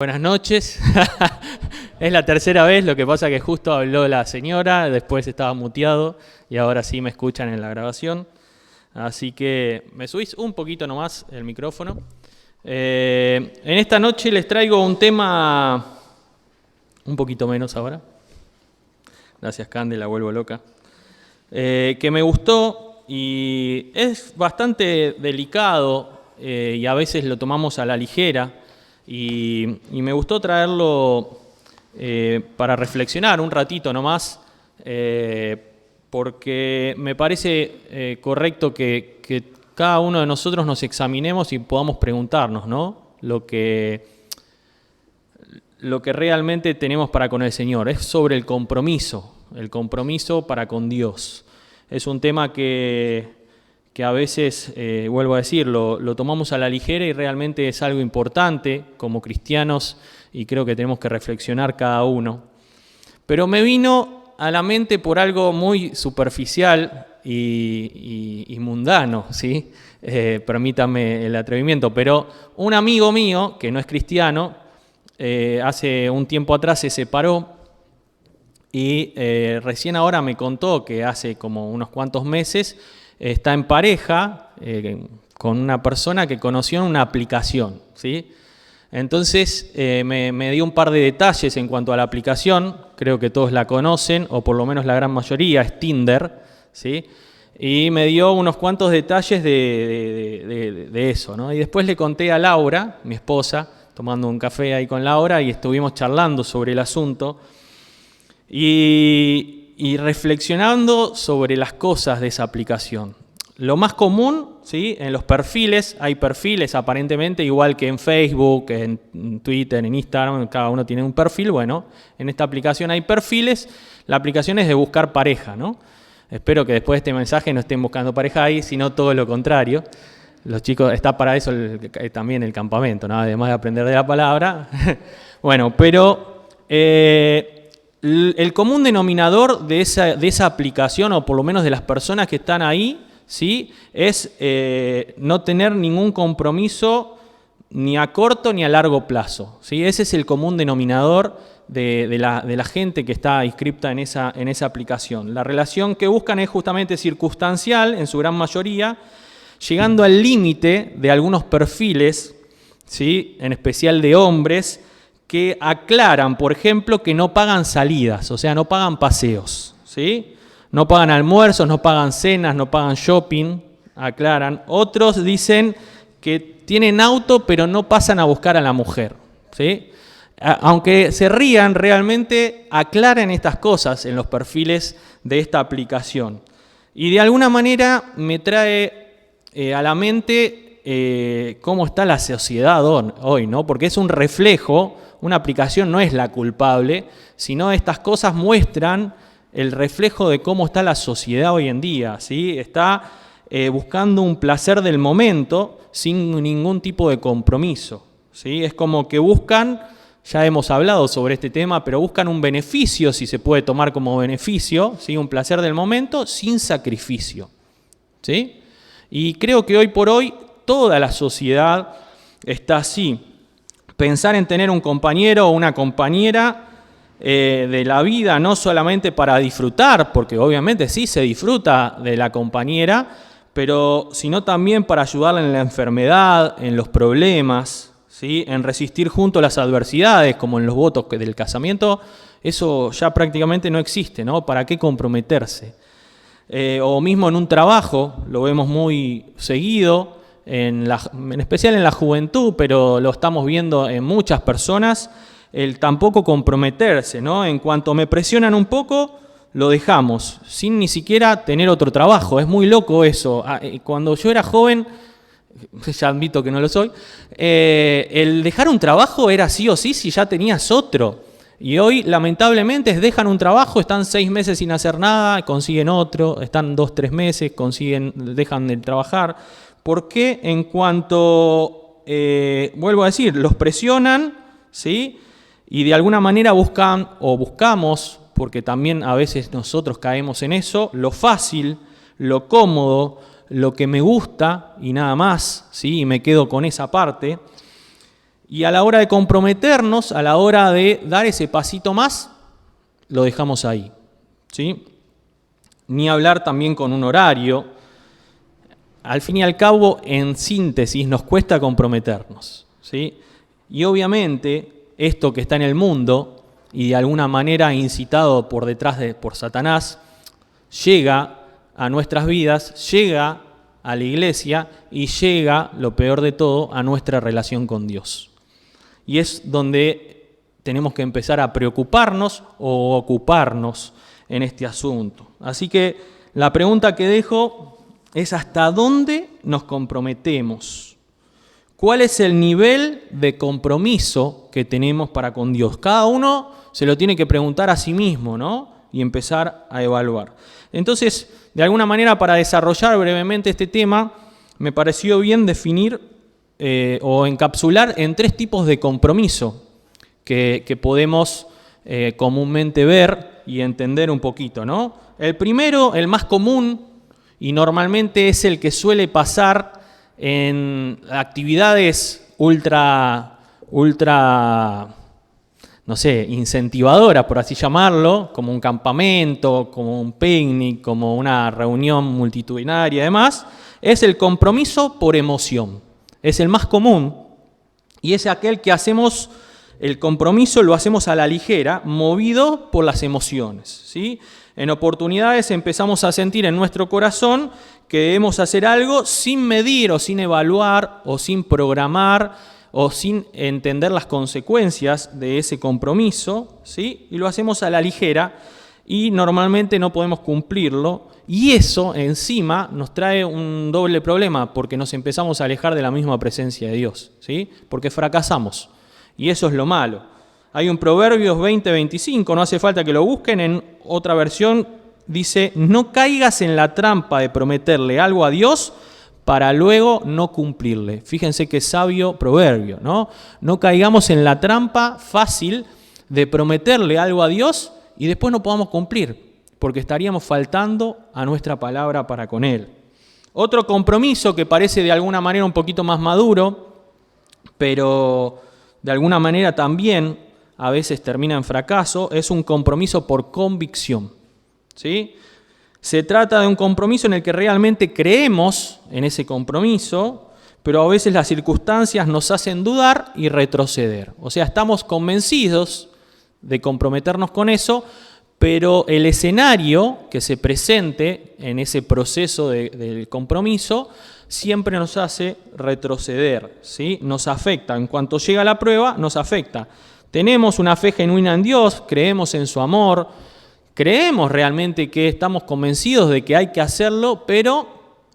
Buenas noches. Es la tercera vez, lo que pasa que justo habló la señora, después estaba muteado y ahora sí me escuchan en la grabación. Así que me subís un poquito nomás el micrófono. En esta noche les traigo un tema un poquito menos ahora. Gracias, Cande, la vuelvo loca. Que me gustó y es bastante delicado y a veces lo tomamos a la ligera. Y me gustó traerlo para reflexionar un ratito nomás, porque me parece correcto que cada uno de nosotros nos examinemos y podamos preguntarnos, ¿no? Lo que realmente tenemos para con el Señor. Es sobre el compromiso para con Dios. Es un tema que a veces, vuelvo a decir, lo tomamos a la ligera y realmente es algo importante como cristianos y creo que tenemos que reflexionar cada uno. Pero me vino a la mente por algo muy superficial y mundano, ¿sí? Permítame el atrevimiento, pero un amigo mío, que no es cristiano, hace un tiempo atrás se separó y recién ahora me contó que hace como unos cuantos meses está en pareja con una persona que conoció en una aplicación, ¿sí? Entonces me dio un par de detalles en cuanto a la aplicación, creo que todos la conocen, o por lo menos la gran mayoría, es Tinder, ¿sí? Y me dio unos cuantos detalles de eso, ¿no? Y después le conté a Laura, mi esposa, tomando un café ahí con Laura, y estuvimos charlando sobre el asunto. Y reflexionando sobre las cosas de esa aplicación. Lo más común, ¿sí? En los perfiles, hay perfiles aparentemente, igual que en Facebook, en Twitter, en Instagram, cada uno tiene un perfil. Bueno, en esta aplicación hay perfiles. La aplicación es de buscar pareja, ¿no? Espero que después de este mensaje no estén buscando pareja ahí, sino todo lo contrario. Los chicos, está para eso también el campamento, ¿no? Además de aprender de la palabra. Bueno, pero el común denominador de esa aplicación, o por lo menos de las personas que están ahí, ¿sí? Es no tener ningún compromiso ni a corto ni a largo plazo, ¿sí? Ese es el común denominador de la gente que está inscripta en esa aplicación. La relación que buscan es justamente circunstancial, en su gran mayoría, llegando al límite de algunos perfiles, ¿sí? En especial de hombres, que aclaran, por ejemplo, que no pagan salidas, o sea, no pagan paseos, ¿sí? No pagan almuerzos, no pagan cenas, no pagan shopping, aclaran. Otros dicen que tienen auto, pero no pasan a buscar a la mujer, ¿sí? Aunque se rían, realmente aclaran estas cosas en los perfiles de esta aplicación. Y de alguna manera me trae a la mente cómo está la sociedad hoy, ¿no? Porque es un reflejo. Una aplicación no es la culpable, sino estas cosas muestran el reflejo de cómo está la sociedad hoy en día, ¿sí? Está buscando un placer del momento sin ningún tipo de compromiso, ¿sí? Es como que buscan, ya hemos hablado sobre este tema, pero buscan un beneficio, si se puede tomar como beneficio, ¿sí? Un placer del momento sin sacrificio, ¿sí? Y creo que hoy por hoy toda la sociedad está así. Pensar en tener un compañero o una compañera de la vida, no solamente para disfrutar, porque obviamente sí se disfruta de la compañera, pero sino también para ayudarla en la enfermedad, en los problemas, ¿sí? En resistir junto a las adversidades, como en los votos del casamiento. Eso ya prácticamente no existe, ¿no? ¿Para qué comprometerse? O mismo en un trabajo, lo vemos muy seguido, en especial en la juventud, pero lo estamos viendo en muchas personas, el tampoco comprometerse, ¿no? En cuanto me presionan un poco, lo dejamos, sin ni siquiera tener otro trabajo. Es muy loco eso. Cuando yo era joven, ya admito que no lo soy, el dejar un trabajo era sí o sí si ya tenías otro. Y hoy, lamentablemente, dejan un trabajo, están 6 meses sin hacer nada, consiguen otro, están 2, 3 meses, dejan de trabajar. Porque en cuanto, vuelvo a decir, los presionan, ¿sí? Y de alguna manera buscan o buscamos, porque también a veces nosotros caemos en eso, lo fácil, lo cómodo, lo que me gusta y nada más, ¿sí? Y me quedo con esa parte. Y a la hora de comprometernos, a la hora de dar ese pasito más, lo dejamos ahí, ¿sí? Ni hablar también con un horario. Al fin y al cabo, en síntesis, nos cuesta comprometernos, ¿sí? Y obviamente, esto que está en el mundo, y de alguna manera incitado por detrás por Satanás, llega a nuestras vidas, llega a la iglesia y llega, lo peor de todo, a nuestra relación con Dios. Y es donde tenemos que empezar a preocuparnos o ocuparnos en este asunto. Así que la pregunta que dejo es ¿hasta dónde nos comprometemos? ¿Cuál es el nivel de compromiso que tenemos para con Dios? Cada uno se lo tiene que preguntar a sí mismo, ¿no? Y empezar a evaluar. Entonces, de alguna manera, para desarrollar brevemente este tema, me pareció bien definir o encapsular en 3 tipos de compromiso que podemos comúnmente ver y entender un poquito, ¿no? El primero, el más común, y normalmente es el que suele pasar en actividades ultra, no sé, incentivadoras, por así llamarlo, como un campamento, como un picnic, como una reunión multitudinaria y demás, es el compromiso por emoción. Es el más común y es aquel que hacemos, el compromiso lo hacemos a la ligera, movido por las emociones, ¿sí? En oportunidades empezamos a sentir en nuestro corazón que debemos hacer algo sin medir o sin evaluar o sin programar o sin entender las consecuencias de ese compromiso, ¿sí? Y lo hacemos a la ligera y normalmente no podemos cumplirlo. Y eso encima nos trae un doble problema porque nos empezamos a alejar de la misma presencia de Dios, ¿sí? Porque fracasamos. Y eso es lo malo. Hay un Proverbios 20:25, no hace falta que lo busquen, en otra versión dice, no caigas en la trampa de prometerle algo a Dios para luego no cumplirle. Fíjense qué sabio proverbio, ¿no? No caigamos en la trampa fácil de prometerle algo a Dios y después no podamos cumplir, porque estaríamos faltando a nuestra palabra para con Él. Otro compromiso que parece de alguna manera un poquito más maduro, pero de alguna manera también a veces termina en fracaso, es un compromiso por convicción, ¿sí? Se trata de un compromiso en el que realmente creemos en ese compromiso, pero a veces las circunstancias nos hacen dudar y retroceder. O sea, estamos convencidos de comprometernos con eso, pero el escenario que se presente en ese proceso del compromiso siempre nos hace retroceder, ¿sí? Nos afecta. En cuanto llega la prueba, nos afecta. Tenemos una fe genuina en Dios, creemos en su amor, creemos realmente que estamos convencidos de que hay que hacerlo, pero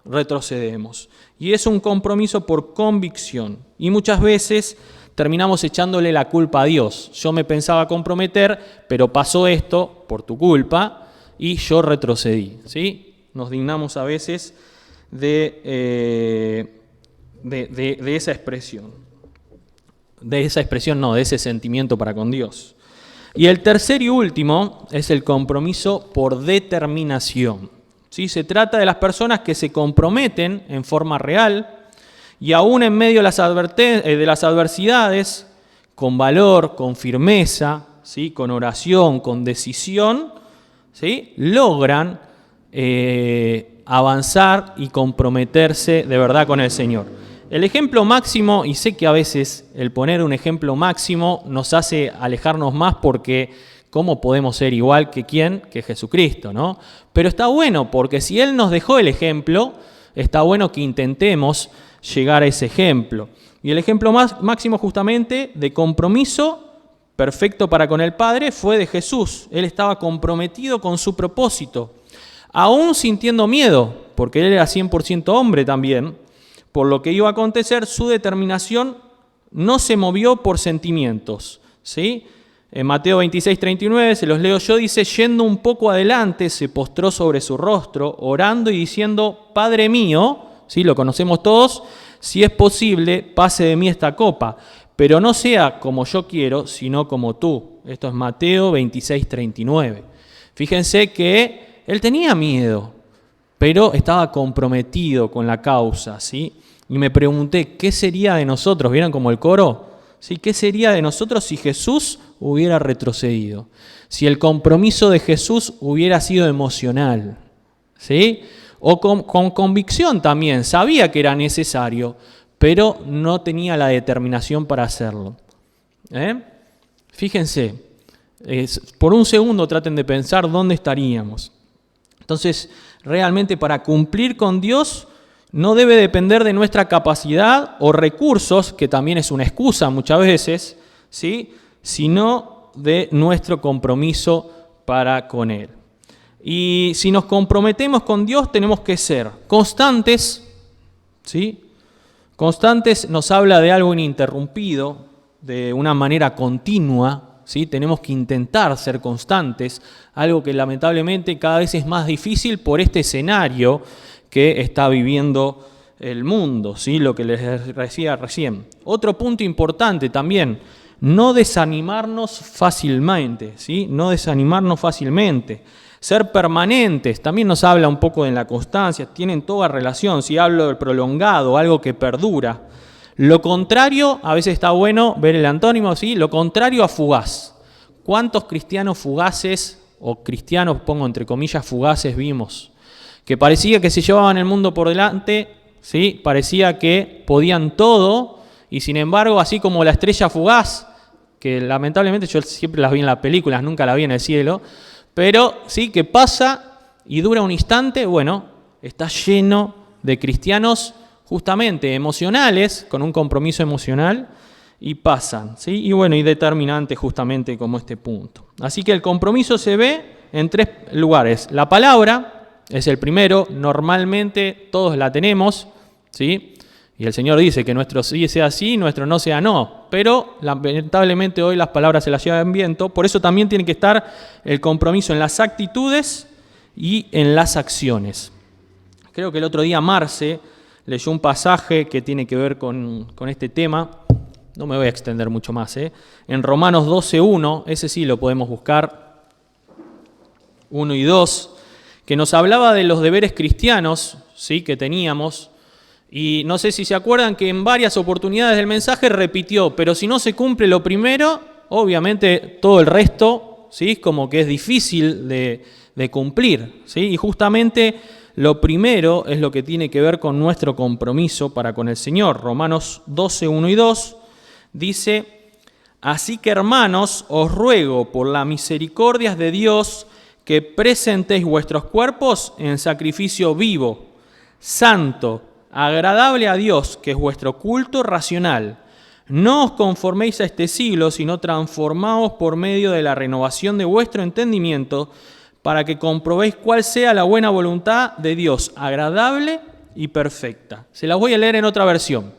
retrocedemos. Y es un compromiso por convicción. Y muchas veces terminamos echándole la culpa a Dios. Yo me pensaba comprometer, pero pasó esto por tu culpa y yo retrocedí, ¿sí? Nos dignamos a veces de esa expresión. De ese sentimiento para con Dios. Y el tercer y último es el compromiso por determinación, ¿sí? Se trata de las personas que se comprometen en forma real y aún en medio de las adversidades, con valor, con firmeza, ¿sí? Con oración, con decisión, ¿sí? Logran avanzar y comprometerse de verdad con el Señor. El ejemplo máximo, y sé que a veces el poner un ejemplo máximo nos hace alejarnos más porque ¿cómo podemos ser igual que quién? Que Jesucristo, ¿no? Pero está bueno porque si Él nos dejó el ejemplo, está bueno que intentemos llegar a ese ejemplo. Y el ejemplo máximo justamente de compromiso perfecto para con el Padre fue de Jesús. Él estaba comprometido con su propósito, aún sintiendo miedo, porque Él era 100% hombre también. Por lo que iba a acontecer, su determinación no se movió por sentimientos, ¿sí? En Mateo 26:39, se los leo yo, dice, yendo un poco adelante, se postró sobre su rostro, orando y diciendo, Padre mío, ¿sí? Lo conocemos todos, si es posible, pase de mí esta copa, pero no sea como yo quiero, sino como tú. Esto es Mateo 26:39. Fíjense que él tenía miedo, pero estaba comprometido con la causa, ¿sí? Y me pregunté, ¿qué sería de nosotros? ¿Vieron como el coro? ¿Sí? ¿Qué sería de nosotros si Jesús hubiera retrocedido? Si el compromiso de Jesús hubiera sido emocional, ¿sí? O con convicción también, sabía que era necesario, pero no tenía la determinación para hacerlo. Fíjense, por un segundo traten de pensar dónde estaríamos. Entonces, realmente para cumplir con Dios no debe depender de nuestra capacidad o recursos, que también es una excusa muchas veces, ¿sí? Sino de nuestro compromiso para con Él. Y si nos comprometemos con Dios, tenemos que ser constantes, ¿sí? Constantes nos habla de algo ininterrumpido, de una manera continua, ¿sí? Tenemos que intentar ser constantes, algo que lamentablemente cada vez es más difícil por este escenario que está viviendo el mundo, ¿sí? Lo que les decía recién. Otro punto importante también, no desanimarnos fácilmente, ¿sí? No desanimarnos fácilmente. Ser permanentes, también nos habla un poco de la constancia, tienen toda relación, si hablo del prolongado, algo que perdura. Lo contrario, a veces está bueno ver el antónimo, ¿sí? Lo contrario a fugaz. ¿Cuántos cristianos fugaces, o cristianos, pongo entre comillas, fugaces vimos? Que parecía que se llevaban el mundo por delante, ¿sí? Parecía que podían todo, y sin embargo, así como la estrella fugaz, que lamentablemente yo siempre las vi en las películas, nunca la vi en el cielo, pero sí que pasa y dura un instante, bueno, está lleno de cristianos justamente emocionales, con un compromiso emocional, y pasan, ¿sí? Y bueno, y determinante justamente como este punto. Así que el compromiso se ve en 3 lugares. La palabra es el primero, normalmente todos la tenemos, ¿sí? Y el Señor dice que nuestro sí sea sí, nuestro no sea no. Pero lamentablemente hoy las palabras se las llevan viento. Por eso también tiene que estar el compromiso en las actitudes y en las acciones. Creo que el otro día Marce leyó un pasaje que tiene que ver con este tema. No me voy a extender mucho más. En Romanos 12:1, ese sí lo podemos buscar, 1 y 2, que nos hablaba de los deberes cristianos, ¿sí? Que teníamos. Y no sé si se acuerdan que en varias oportunidades del mensaje repitió, pero si no se cumple lo primero, obviamente todo el resto, ¿sí? Como que es difícil de cumplir, ¿sí? Y justamente lo primero es lo que tiene que ver con nuestro compromiso para con el Señor. Romanos 12:1 y 2 dice: así que hermanos, os ruego por las misericordias de Dios que presentéis vuestros cuerpos en sacrificio vivo, santo, agradable a Dios, que es vuestro culto racional. No os conforméis a este siglo, sino transformaos por medio de la renovación de vuestro entendimiento, para que comprobéis cuál sea la buena voluntad de Dios, agradable y perfecta. Se las voy a leer en otra versión.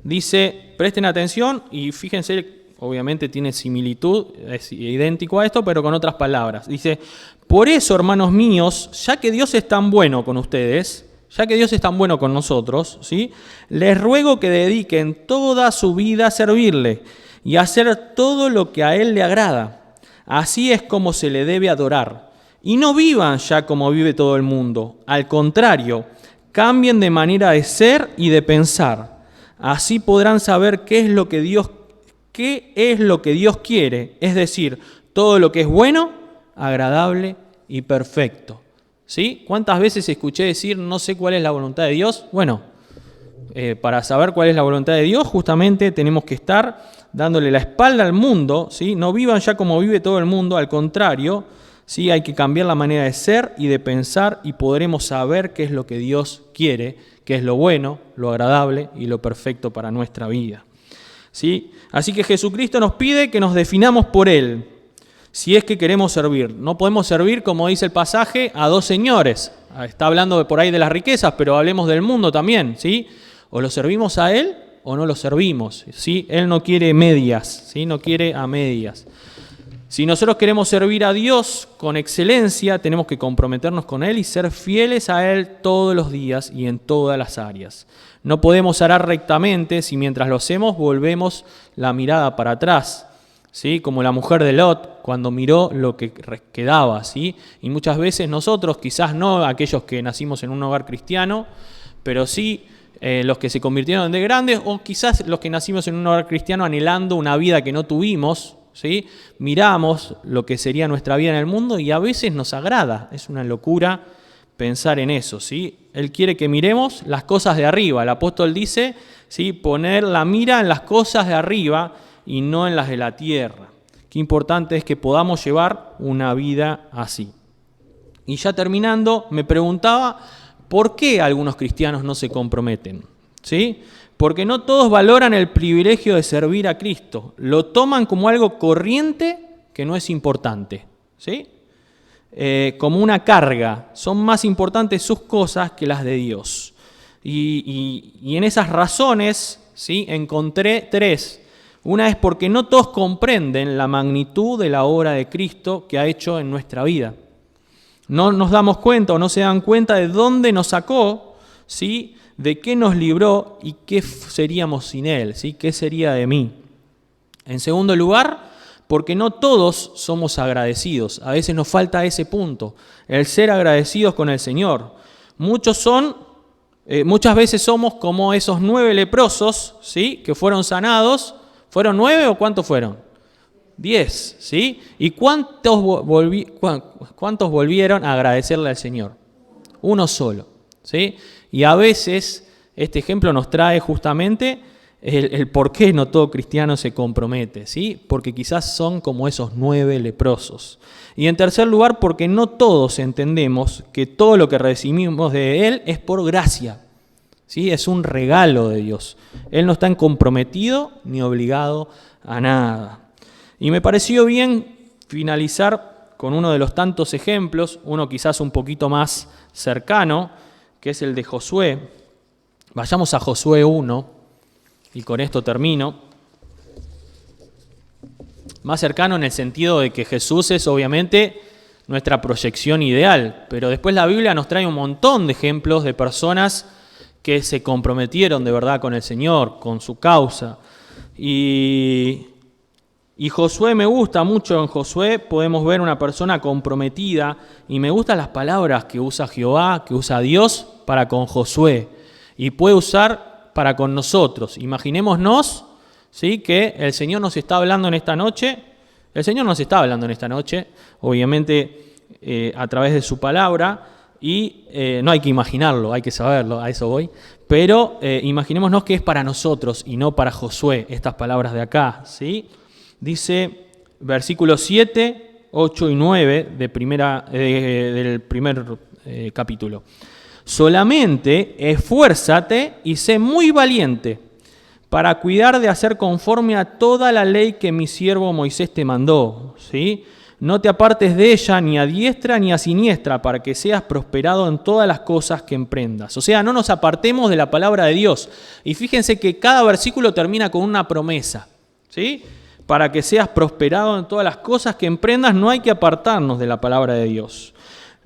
Dice, presten atención y fíjense, obviamente tiene similitud, es idéntico a esto, pero con otras palabras. Dice, por eso, hermanos míos, ya que Dios es tan bueno con ustedes, ya que Dios es tan bueno con nosotros, ¿sí? Les ruego que dediquen toda su vida a servirle y a hacer todo lo que a Él le agrada. Así es como se le debe adorar. Y no vivan ya como vive todo el mundo. Al contrario, cambien de manera de ser y de pensar. Así podrán saber qué es lo que Dios quiere, es decir, todo lo que es bueno, agradable y perfecto. ¿Sí? ¿Cuántas veces escuché decir no sé cuál es la voluntad de Dios? Bueno, para saber cuál es la voluntad de Dios, justamente tenemos que estar dándole la espalda al mundo, ¿sí? No vivan ya como vive todo el mundo, al contrario, ¿sí? Hay que cambiar la manera de ser y de pensar y podremos saber qué es lo que Dios quiere, qué es lo bueno, lo agradable y lo perfecto para nuestra vida. ¿Sí? Así que Jesucristo nos pide que nos definamos por Él, si es que queremos servir. No podemos servir, como dice el pasaje, a dos señores. Está hablando por ahí de las riquezas, pero hablemos del mundo también, ¿sí? O lo servimos a Él o no lo servimos, ¿sí? Él no quiere medias, ¿sí? No quiere a medias. Si nosotros queremos servir a Dios con excelencia, tenemos que comprometernos con Él y ser fieles a Él todos los días y en todas las áreas. No podemos arar rectamente si mientras lo hacemos volvemos la mirada para atrás, ¿sí? Como la mujer de Lot cuando miró lo que quedaba, ¿sí? Y muchas veces nosotros, quizás no aquellos que nacimos en un hogar cristiano, pero sí Los que se convirtieron de grandes, o quizás los que nacimos en un hogar cristiano anhelando una vida que no tuvimos, ¿sí? Miramos lo que sería nuestra vida en el mundo y a veces nos agrada. Es una locura pensar en eso, ¿sí? Él quiere que miremos las cosas de arriba. El apóstol dice, ¿sí? Poner la mira en las cosas de arriba y no en las de la tierra. Qué importante es que podamos llevar una vida así. Y ya terminando, me preguntaba, ¿por qué algunos cristianos no se comprometen? ¿Sí? Porque no todos valoran el privilegio de servir a Cristo. Lo toman como algo corriente que no es importante. ¿Sí? Como una carga. Son más importantes sus cosas que las de Dios. Y en esas razones, ¿sí? Encontré tres. Una es porque no todos comprenden la magnitud de la obra de Cristo que ha hecho en nuestra vida. No nos damos cuenta o no se dan cuenta de dónde nos sacó, ¿sí? De qué nos libró y qué seríamos sin Él, ¿sí? ¿Qué sería de mí? En segundo lugar, porque no todos somos agradecidos. A veces nos falta ese punto, el ser agradecidos con el Señor. Muchas veces somos como esos 9 leprosos, ¿sí? Que fueron sanados. ¿Fueron 9 o cuántos fueron? 10, ¿sí? ¿Y cuántos volvieron a agradecerle al Señor? Uno solo, ¿sí? Y a veces este ejemplo nos trae justamente el por qué no todo cristiano se compromete, ¿sí? Porque quizás son como esos 9 leprosos. Y en tercer lugar, porque no todos entendemos que todo lo que recibimos de Él es por gracia, ¿sí? Es un regalo de Dios. Él no está comprometido ni obligado a nada. Y me pareció bien finalizar con uno de los tantos ejemplos, uno quizás un poquito más cercano, que es el de Josué. Vayamos a Josué 1, y con esto termino. Más cercano en el sentido de que Jesús es obviamente nuestra proyección ideal, pero después la Biblia nos trae un montón de ejemplos de personas que se comprometieron de verdad con el Señor, con su causa. Y Josué me gusta mucho. En Josué podemos ver una persona comprometida y me gustan las palabras que usa Jehová, que usa Dios para con Josué y puede usar para con nosotros. Imaginémonos, ¿sí? Que el Señor nos está hablando en esta noche. El Señor nos está hablando en esta noche, obviamente a través de su palabra, y no hay que imaginarlo, hay que saberlo, a eso voy. Pero imaginémonos que es para nosotros y no para Josué, estas palabras de acá, ¿sí? Dice versículos 7, 8 y 9 del primer capítulo. Solamente esfuérzate y sé muy valiente para cuidar de hacer conforme a toda la ley que mi siervo Moisés te mandó, ¿sí? No te apartes de ella ni a diestra ni a siniestra para que seas prosperado en todas las cosas que emprendas. O sea, no nos apartemos de la palabra de Dios. Y fíjense que cada versículo termina con una promesa, ¿sí? Para que seas prosperado en todas las cosas que emprendas, no hay que apartarnos de la palabra de Dios.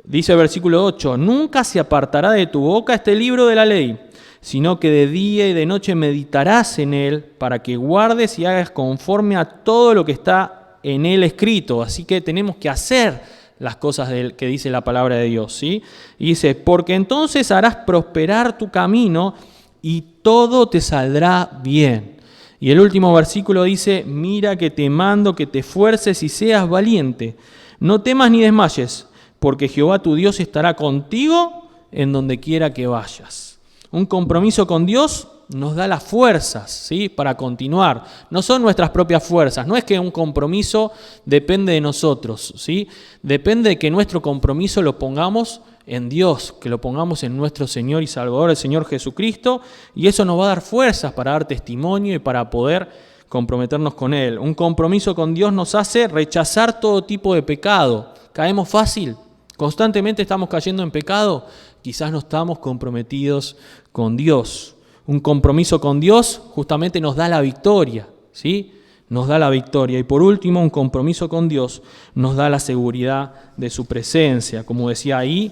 Dice el versículo 8, nunca se apartará de tu boca este libro de la ley, sino que de día y de noche meditarás en él para que guardes y hagas conforme a todo lo que está en él escrito. Así que tenemos que hacer las cosas que dice la palabra de Dios, ¿sí? Y dice, porque entonces harás prosperar tu camino y todo te saldrá bien. Y el último versículo dice, mira que te mando que te esfuerces y seas valiente. No temas ni desmayes, porque Jehová tu Dios estará contigo en donde quiera que vayas. Un compromiso con Dios nos da las fuerzas, ¿sí? Para continuar. No son nuestras propias fuerzas, no es que un compromiso depende de nosotros, ¿sí? Depende de que nuestro compromiso lo pongamos en Dios, que lo pongamos en nuestro Señor y Salvador, el Señor Jesucristo, y eso nos va a dar fuerzas para dar testimonio y para poder comprometernos con Él. Un compromiso con Dios nos hace rechazar todo tipo de pecado. ¿Caemos fácil? ¿Constantemente estamos cayendo en pecado? Quizás no estamos comprometidos con Dios. Un compromiso con Dios justamente nos da la victoria, ¿sí? Nos da la victoria. Y por último, un compromiso con Dios nos da la seguridad de su presencia. Como decía ahí,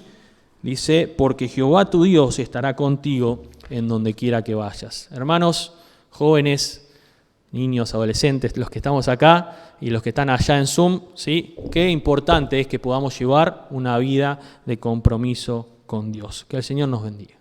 dice, porque Jehová tu Dios estará contigo en donde quiera que vayas. Hermanos, jóvenes, niños, adolescentes, los que estamos acá y los que están allá en Zoom, ¿sí? Qué importante es que podamos llevar una vida de compromiso con Dios. Que el Señor nos bendiga.